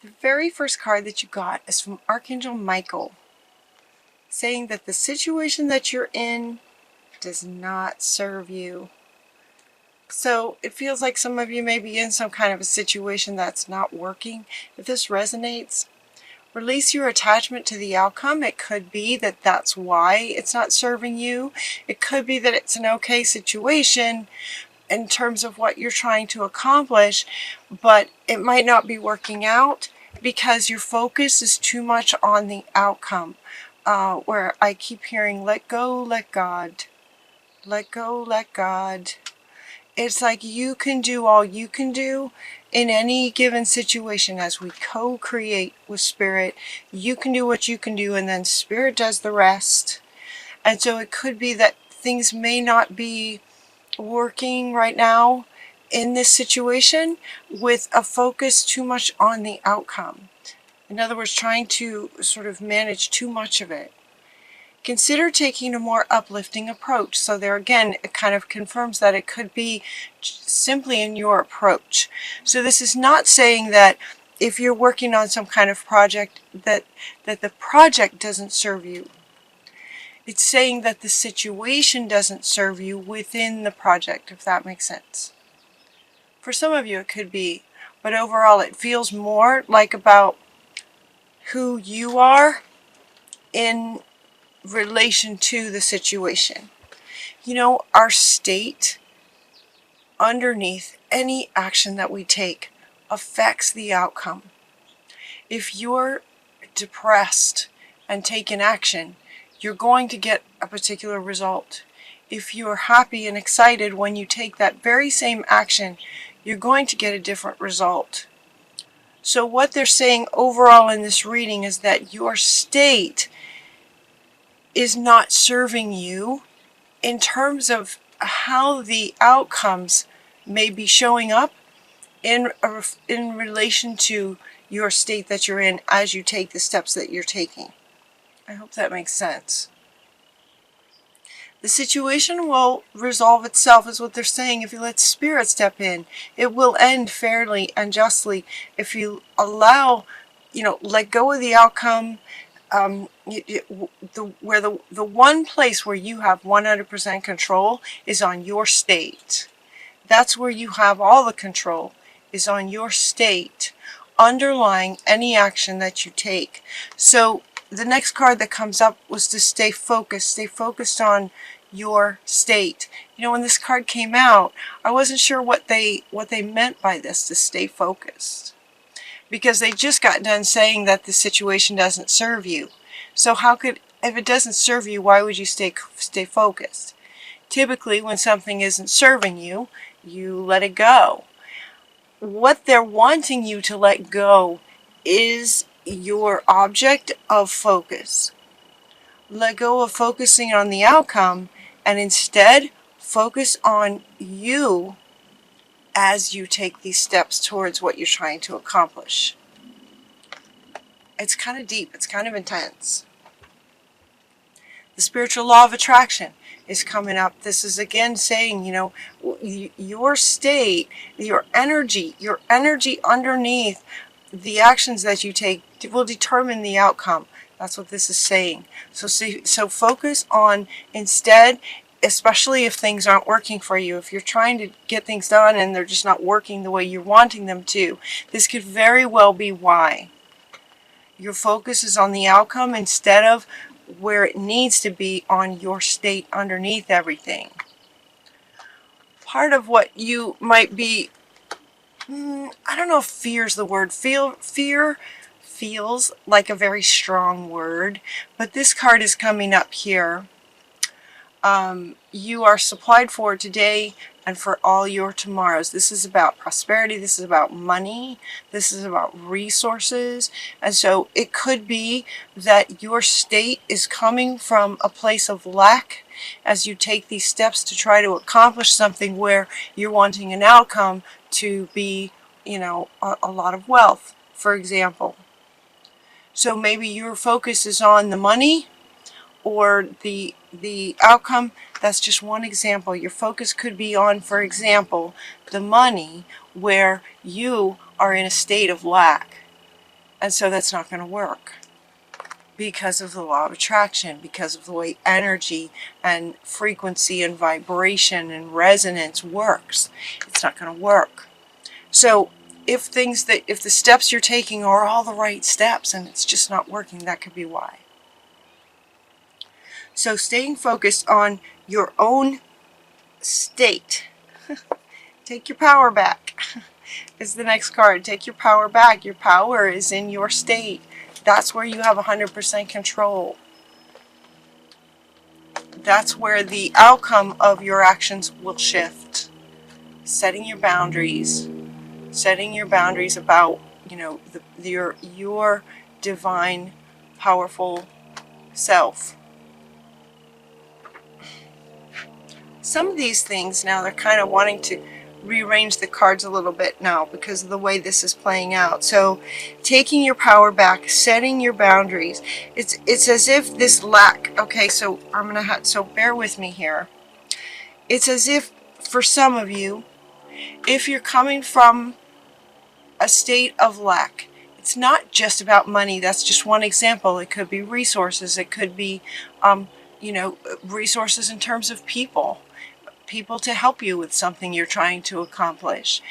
The very first card that you got is from Archangel Michael, saying that the situation that you're in does not serve you. So it feels like some of you may be in some kind of a situation that's not working. If this resonates, release your attachment to the outcome. It could be that that's why it's not serving you. It could be that it's an okay situation in terms of what you're trying to accomplish, but it might not be working out because your focus is too much on the outcome. Where I keep hearing, let go, let God. Let go, let God. It's like you can do all you can do in any given situation as we co-create with Spirit. You can do what you can do, and then Spirit does the rest. And so it could be that things may not be working right now in this situation with a focus too much on the outcome. In other words, trying to sort of manage too much of it. Consider taking a more uplifting approach. So there again, it kind of confirms that it could be simply in your approach. So this is not saying that if you're working on some kind of project that the project doesn't serve you. It's saying that the situation doesn't serve you within the project, if that makes sense. For some of you it could be, but overall it feels more like about who you are in relation to the situation. You know, our state underneath any action that we take affects the outcome. If you're depressed and take an action, you're going to get a particular result. If you're happy and excited when you take that very same action, you're going to get a different result. So what they're saying overall in this reading is that your state is not serving you in terms of how the outcomes may be showing up in relation to your state that you're in as you take the steps that you're taking. I hope that makes sense. The situation will resolve itself, is what they're saying, if you let Spirit step in. It will end fairly and justly if you allow, let go of the outcome. The one place where you have 100% control is on your state. That's where you have all the control, is on your state underlying any action that you take. So the next card that comes up was to stay focused on your state. When this card came out, I wasn't sure what they meant by this, to stay focused, because they just got done saying that the situation doesn't serve you. So if it doesn't serve you, why would you stay focused? Typically, when something isn't serving you, you let it go. What they're wanting you to let go is your object of focus. Let go of focusing on the outcome and instead focus on you as you take these steps towards what you're trying to accomplish. It's kind of deep. It's kind of intense. The spiritual law of attraction is coming up. This is again saying, your state, your energy underneath the actions that you take will determine the outcome. That's what this is saying. So focus on, instead, especially if things aren't working for you, if you're trying to get things done and they're just not working the way you're wanting them to, this could very well be why. Your focus is on the outcome instead of where it needs to be, on your state underneath everything. Part of what you might be, I don't know if fear is the word. Fear feels like a very strong word, but this card is coming up here. You are supplied for today and for all your tomorrows. This is about prosperity. This is about money. This is about resources. And so it could be that your state is coming from a place of lack as you take these steps to try to accomplish something where you're wanting an outcome to be, a lot of wealth, for example. So maybe your focus is on the money or the outcome. That's just one example. Your focus could be on, for example, the money, where you are in a state of lack. And so that's not going to work because of the law of attraction, because of the way energy and frequency and vibration and resonance works. It's not going to work. So if the steps you're taking are all the right steps and it's just not working, that could be why. So staying focused on your own state. Take your power back is the next card. Take your power back. Your power is in your state. That's where you have 100% control. That's where the outcome of your actions will shift. Setting your boundaries. Setting your boundaries about, your divine, powerful self. Some of these things now, they're kind of wanting to rearrange the cards a little bit now because of the way this is playing out. So taking your power back, setting your boundaries. It's as if this lack, okay, so I'm going to have, so bear with me here. It's as if for some of you, if you're coming from a state of lack, it's not just about money. That's just one example. It could be resources. It could be, resources in terms of people to help you with something you're trying to accomplish.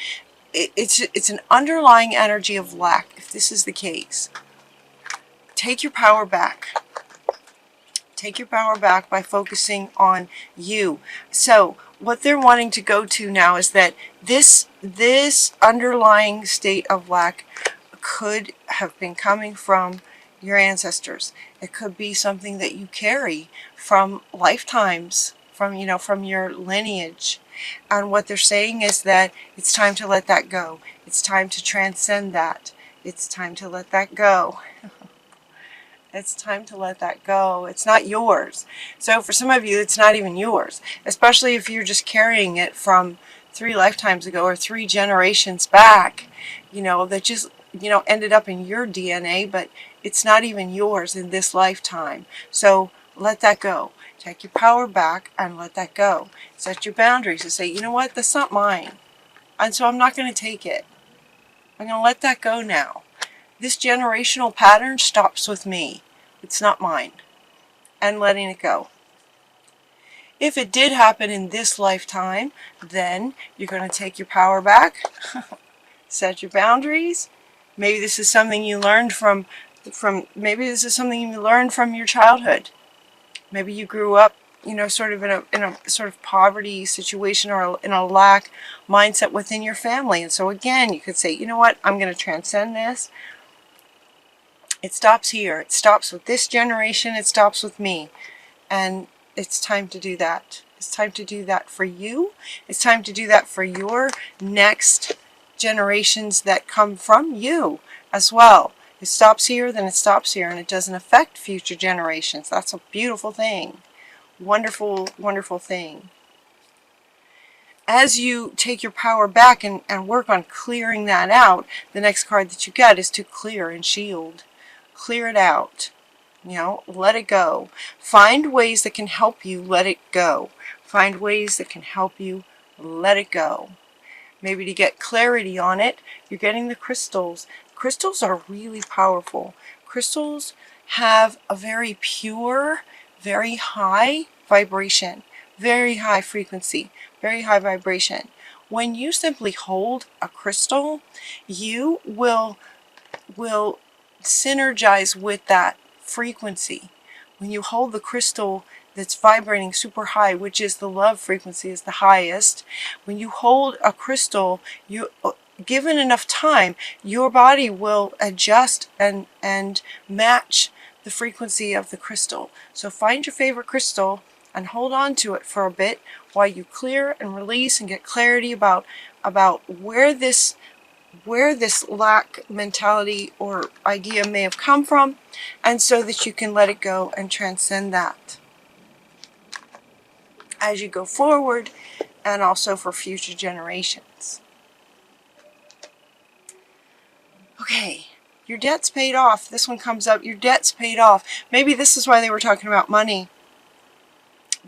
It's an underlying energy of lack. If this is the case, take your power back. Take your power back by focusing on you. So what they're wanting to go to now is that this underlying state of lack could have been coming from your ancestors. It could be something that you carry from lifetimes, from your lineage. And what they're saying is that it's time to let that go. It's time to transcend that. It's time to let that go. It's time to let that go. It's not yours. So for some of you, it's not even yours, especially if you're just carrying it from 3 lifetimes ago or 3 generations back, that just, ended up in your DNA, but it's not even yours in this lifetime. So let that go. Take your power back and let that go. Set your boundaries and say, you know what, that's not mine. And so I'm not going to take it. I'm going to let that go now. This generational pattern stops with me. It's not mine. And letting it go. If it did happen in this lifetime, then you're going to take your power back, set your boundaries. Maybe this is something you learned from your childhood. Maybe you grew up, sort of in a sort of poverty situation or in a lack mindset within your family. And so again, you could say, you know what, I'm going to transcend this. It stops here. It stops with this generation. It stops with me. And it's time to do that. It's time to do that for you. It's time to do that for your next generations that come from you as well. It stops here, then it stops here, and it doesn't affect future generations. That's a beautiful thing. Wonderful, wonderful thing. As you take your power back and work on clearing that out, the next card that you get is to clear and shield. Clear it out. Let it go. Find ways that can help you let it go. Find ways that can help you let it go. Maybe to get clarity on it, you're getting the crystals. Crystals are really powerful. Crystals have a very pure, very high vibration, very high frequency, very high vibration. When you simply hold a crystal, you will synergize with that frequency. When you hold the crystal that's vibrating super high, which is the love frequency, is the highest. When you hold a crystal, given enough time, your body will adjust and match the frequency of the crystal. So find your favorite crystal and hold on to it for a bit while you clear and release and get clarity about where this lack mentality or idea may have come from, and so that you can let it go and transcend that as you go forward, and also for future generations. Okay, your debt's paid off. This one comes up, your debt's paid off. Maybe this is why they were talking about money,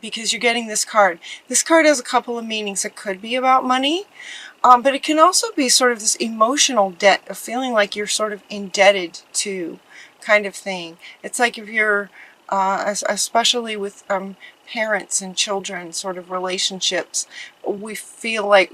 because you're getting this card. This card has a couple of meanings. It could be about money, but it can also be sort of this emotional debt of feeling like you're sort of indebted to kind of thing. It's like if you're, especially with parents and children sort of relationships, we feel like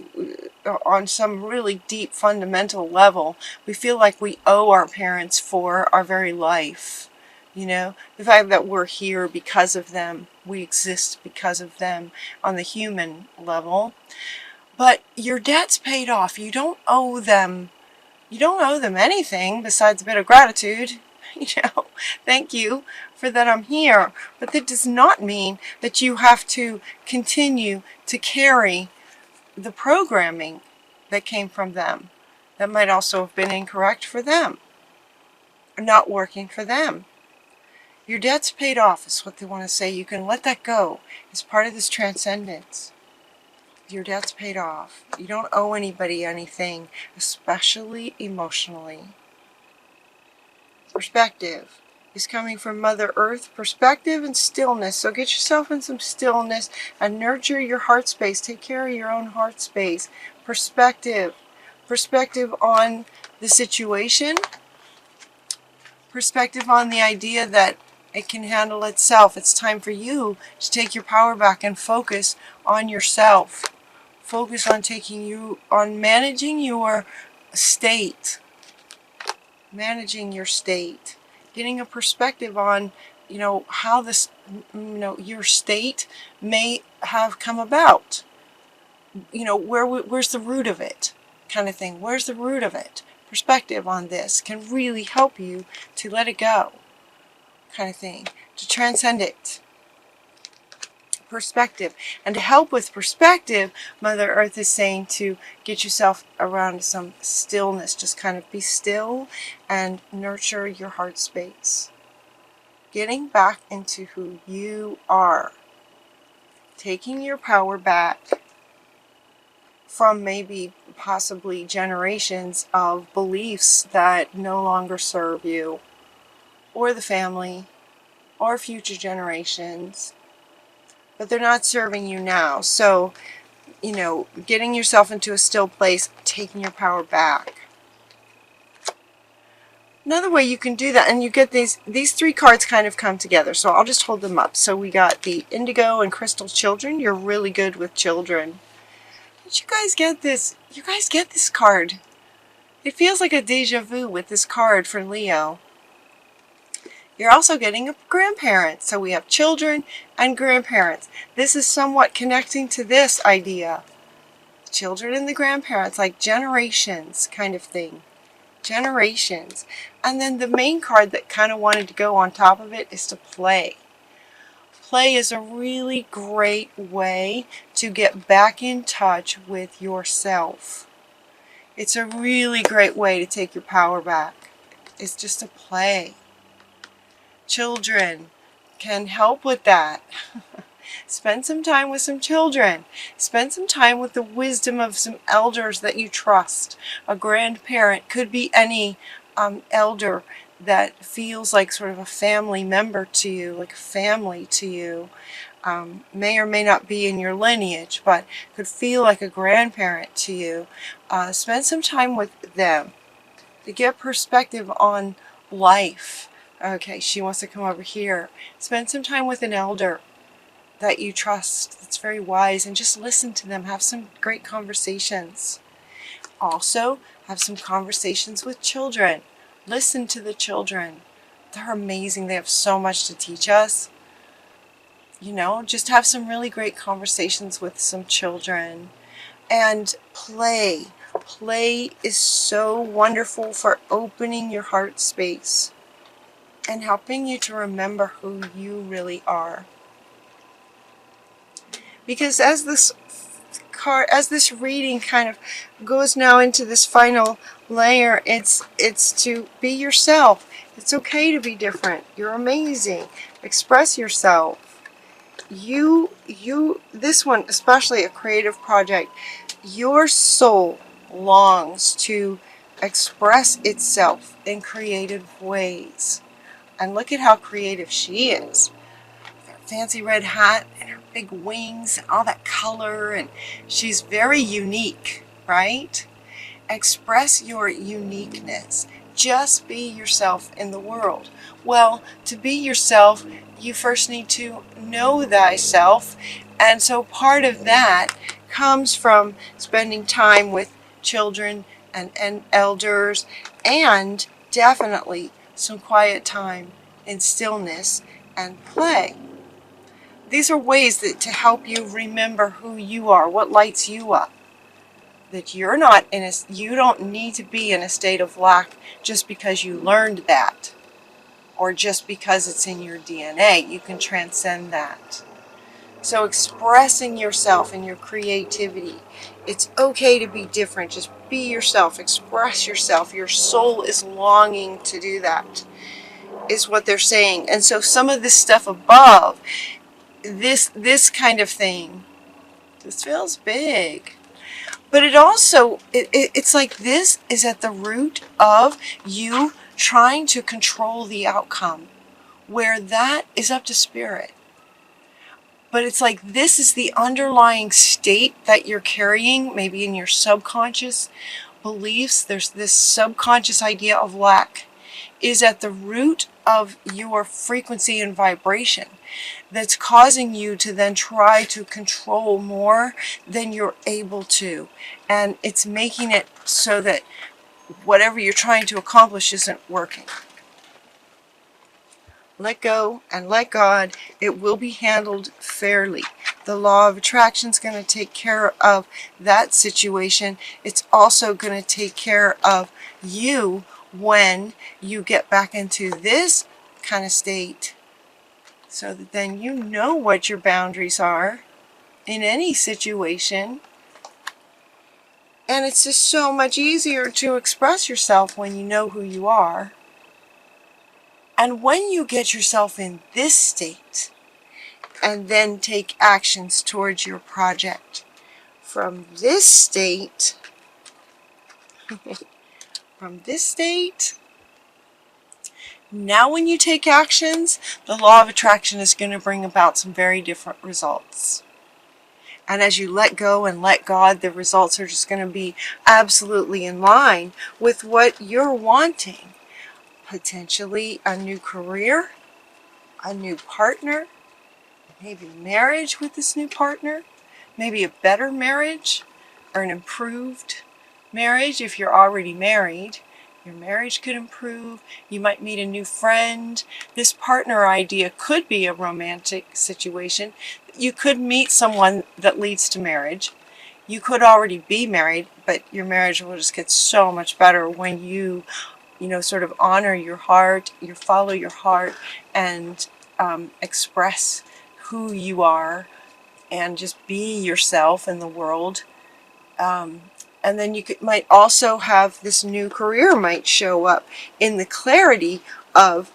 on some really deep fundamental level, we feel like we owe our parents for our very life. You know, the fact that we're here because of them, we exist because of them on the human level. But your debt's paid off. You don't owe them anything besides a bit of gratitude. You know, thank you for that I'm here. But that does not mean that you have to continue to carry the programming that came from them. That might also have been incorrect for them, or not working for them. Your debt's paid off is what they want to say. You can let that go. It's part of this transcendence. Your debt's paid off. You don't owe anybody anything, especially emotionally. Perspective is coming from Mother Earth. Perspective and stillness. So get yourself in some stillness and nurture your heart space. Take care of your own heart space. Perspective. Perspective on the situation. Perspective on the idea that it can handle itself. It's time for you to take your power back and focus on yourself. Focus on managing your state. Managing your state. Getting a perspective on, how this, your state may have come about. Where's the root of it? Kind of thing. Where's the root of it? Perspective on this can really help you to let it go. Kind of thing. To transcend it. Perspective. And to help with perspective, Mother Earth is saying to get yourself around some stillness. Just kind of be still and nurture your heart space. Getting back into who you are. Taking your power back from maybe possibly generations of beliefs that no longer serve you or the family or future generations. But they're not serving you now. So, getting yourself into a still place, taking your power back. Another way you can do that, and you get these three cards kind of come together. So I'll just hold them up. So we got the Indigo and Crystal Children. You're really good with children. Did you guys get this? You guys get this card. It feels like a deja vu with this card for Leo. You're also getting a grandparent. So we have children and grandparents. This is somewhat connecting to this idea. Children and the grandparents, like generations kind of thing. Generations. And then the main card that kind of wanted to go on top of it is to play. Play is a really great way to get back in touch with yourself. It's a really great way to take your power back. It's just to play. Children can help with that. Spend some time with some children. Spend some time with the wisdom of some elders that you trust. A grandparent could be any elder that feels like sort of a family member to you, like a family to you. May or may not be in your lineage, but could feel like a grandparent to you. Spend some time with them to get perspective on life. Okay, she wants to come over here. Spend some time with an elder that you trust, that's very wise, and just listen to them. Have some great conversations. Also, have some conversations with children. Listen to the children. They're amazing. They have so much to teach us. Just have some really great conversations with some children. And play. Play is so wonderful for opening your heart space and helping you to remember who you really are. Because as this reading kind of goes now into this final layer, it's to be yourself. It's okay to be different. You're amazing. Express yourself. This one, especially a creative project, your soul longs to express itself in creative ways. And look at how creative she is. With her fancy red hat and her big wings and all that color, and she's very unique, right? Express your uniqueness. Just be yourself in the world. Well, to be yourself, you first need to know thyself. And so part of that comes from spending time with children and elders, and definitely some quiet time in stillness and play. These are ways to help you remember who you are, what lights you up. That you don't need to be in a state of lack just because you learned that, or just because it's in your DNA. You can transcend that. So expressing yourself and your creativity. It's okay to be different. Just be yourself. Express yourself. Your soul is longing to do that, is what they're saying. And so some of this stuff above, this kind of thing, this feels big. But it also, it's like this is at the root of you trying to control the outcome, where that is up to spirit. But it's like this is the underlying state that you're carrying, maybe in your subconscious beliefs. There's this subconscious idea of lack is at the root of your frequency and vibration that's causing you to then try to control more than you're able to. And it's making it so that whatever you're trying to accomplish isn't working. Let go and let God. It will be handled fairly. The law of attraction is going to take care of that situation. It's also going to take care of you when you get back into this kind of state, so that then you know what your boundaries are in any situation. And it's just so much easier to express yourself when you know who you are. And when you get yourself in this state, and then take actions towards your project from this state, now when you take actions, the law of attraction is going to bring about some very different results. And as you let go and let God, the results are just going to be absolutely in line with what you're wanting. Potentially a new career, a new partner, maybe marriage with this new partner, maybe a better marriage or an improved marriage if you're already married. Your marriage could improve. You might meet a new friend. This partner idea could be a romantic situation. You could meet someone that leads to marriage. You could already be married, but your marriage will just get so much better when you sort of honor your heart, you follow your heart, and express who you are and just be yourself in the world. And then you might also have this new career might show up in the clarity of,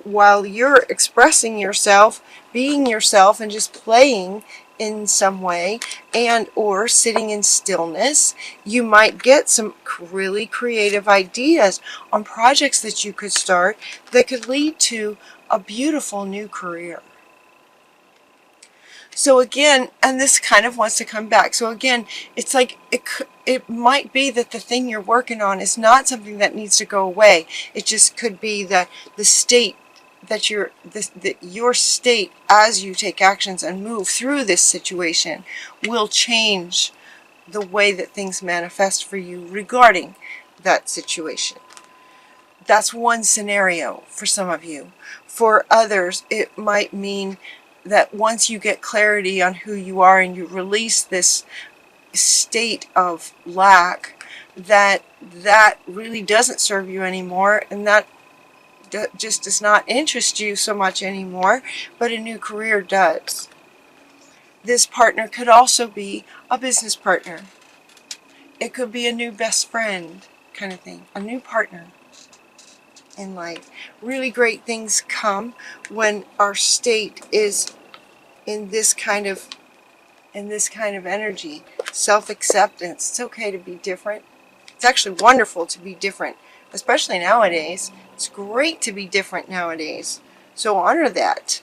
while you're expressing yourself, being yourself, and just playing in some way, and or sitting in stillness, you might get some really creative ideas on projects that you could start that could lead to a beautiful new career. So again, and this kind of wants to come back. So again, it's like it might be that the thing you're working on is not something that needs to go away. It just could be that the state that your state as you take actions and move through this situation will change the way that things manifest for you regarding that situation. That's one scenario for some of you. For others, it might mean that once you get clarity on who you are and you release this state of lack, that really doesn't serve you anymore, and that just does not interest you so much anymore, but a new career does. This partner could also be a business partner. It could be a new best friend kind of thing, a new partner in life. Really great things come when our state is in this kind of energy. Self-acceptance. It's okay to be different. It's actually wonderful to be different, especially nowadays. It's great to be different nowadays. So honor that.